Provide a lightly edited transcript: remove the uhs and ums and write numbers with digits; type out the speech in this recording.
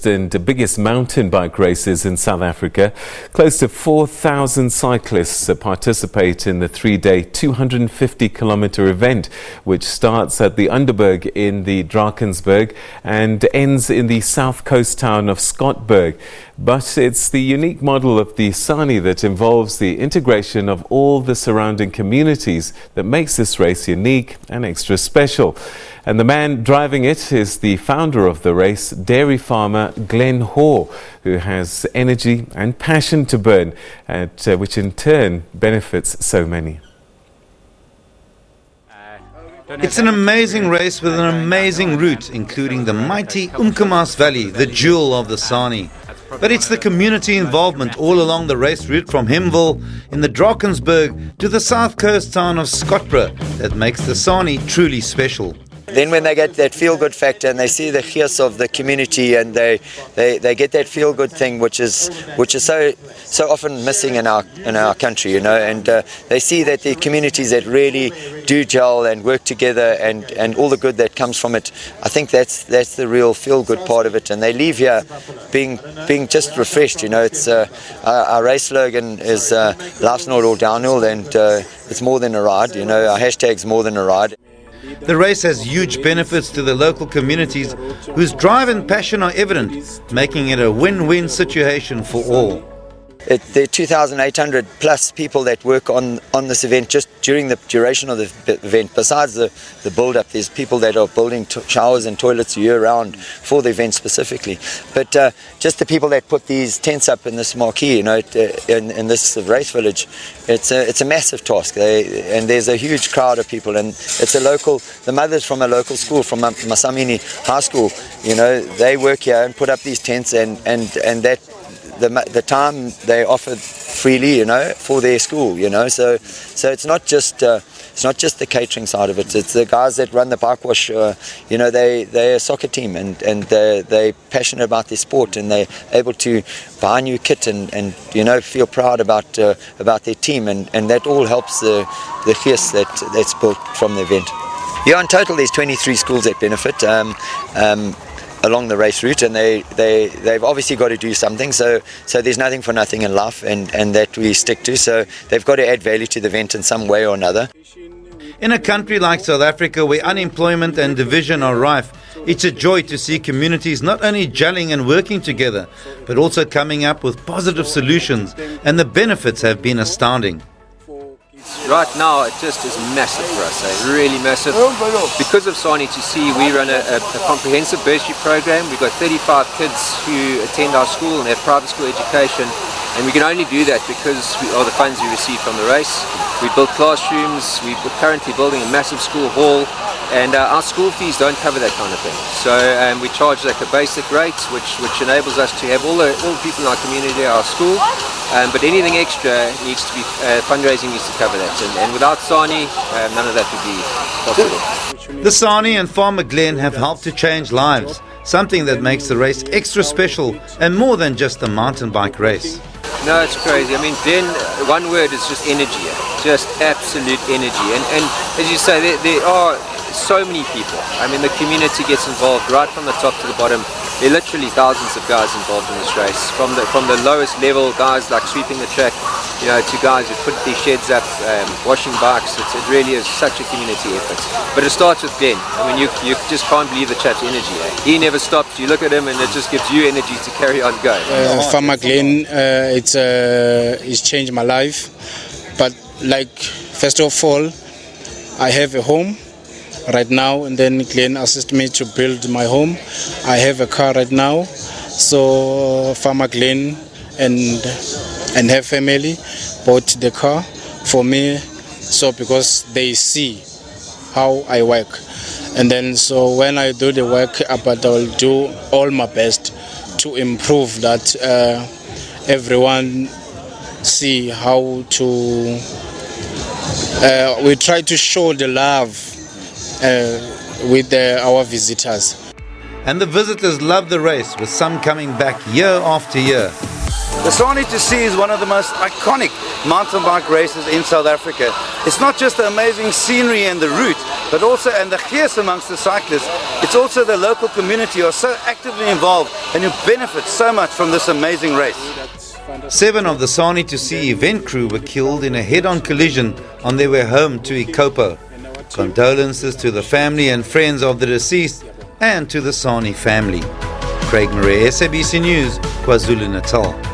largest and biggest mountain bike races in South Africa. Close to 4,000 cyclists participate in the three-day 250-kilometre event, which starts at the Underberg in the Drakensberg and ends in the south coast town of Scottburgh. But it's the unique model of the Sani that involves the integration of all the surrounding communities that makes this race unique and extra special. And the man driving it is the founder of the race, dairy farmer Glen Haw, who has energy and passion to burn, which in turn benefits so many. It's an amazing race with an amazing route, including the mighty Umkomaas Valley, the jewel of the Sani. But it's the community involvement all along the race route from Himville in the Drakensberg to the south coast town of Scottburgh that makes the Sani truly special. Then when they get that feel-good factor and they see the gees of the community and they get that feel-good thing which is so often missing in our country, you know, and they see that the communities that really do gel and work together and all the good that comes from it, I think that's the real feel-good part of it, and they leave here being just refreshed, you know. It's our race slogan is life's not all downhill, and it's more than a ride, you know. Our hashtag's more than a ride. The race has huge benefits to the local communities whose drive and passion are evident, making it a win-win situation for all. There are 2,800 plus people that work on this event just during the duration of the event. Besides the build-up, there's people that are building showers and toilets year-round for the event specifically. But just the people that put these tents up in this marquee, you know, in this race village, it's a massive task. And there's a huge crowd of people, and it's the mothers from a local school, from Masamini High School, you know, they work here and put up these tents, and that the time they offer freely, you know, for their school, you know. So it's not just the catering side of it. It's the guys that run the bike wash. You know, they're a soccer team, and they're passionate about their sport, and they're able to buy new kit and you know, feel proud about their team, and that all helps the gees that's built from the event. Yeah, in total there's 23 schools that benefit along the race route, and they've obviously got to do something, so there's nothing for nothing in life, and that we stick to, so they've got to add value to the event in some way or another. In a country like South Africa where unemployment and division are rife, it's a joy to see communities not only gelling and working together, but also coming up with positive solutions, and the benefits have been astounding. Right now it just is massive for us, really massive. Because of Sani2c, we run a comprehensive bursary program. We've got 35 kids who attend our school and have private school education, and we can only do that because of the funds we receive from the race. We build classrooms, we're currently building a massive school hall, and our school fees don't cover that kind of thing. So we charge like a basic rate, which enables us to have all the people in our community at our school. But anything extra needs to be, fundraising needs to cover that. And without Sani, none of that would be possible. The Sani and Farmer Glen have helped to change lives, something that makes the race extra special and more than just a mountain bike race. No, it's crazy. I mean, Glen, one word is just energy, just absolute energy. And as you say, there are so many people. I mean, the community gets involved right from the top to the bottom. There are literally thousands of guys involved in this race, from the lowest level, guys like sweeping the track, you know, to guys who put their sheds up, washing bikes. It really is such a community effort. But it starts with Glen. I mean, you just can't believe the chap's energy. He never stops. You look at him and it just gives you energy to carry on going. Farmer Glen, it's changed my life. But like, first of all, I have a home right now, and then Glen assisted me to build my home. I have a car right now, so Farmer Glen and her family bought the car for me, so because they see how I work, and then so when I do the work, but I'll do all my best to improve that. Everyone see how to. We try to show the love with our visitors. And the visitors love the race, with some coming back year after year. The Sani2c is one of the most iconic mountain bike races in South Africa. It's not just the amazing scenery and the route, but also, and the gees amongst the cyclists, it's also the local community who are so actively involved and who benefit so much from this amazing race. 7 of the Sani2c event crew were killed in a head-on collision on their way home to Ikopo. Condolences to the family and friends of the deceased and to the Sani family. Craig Murray, SABC News, KwaZulu-Natal.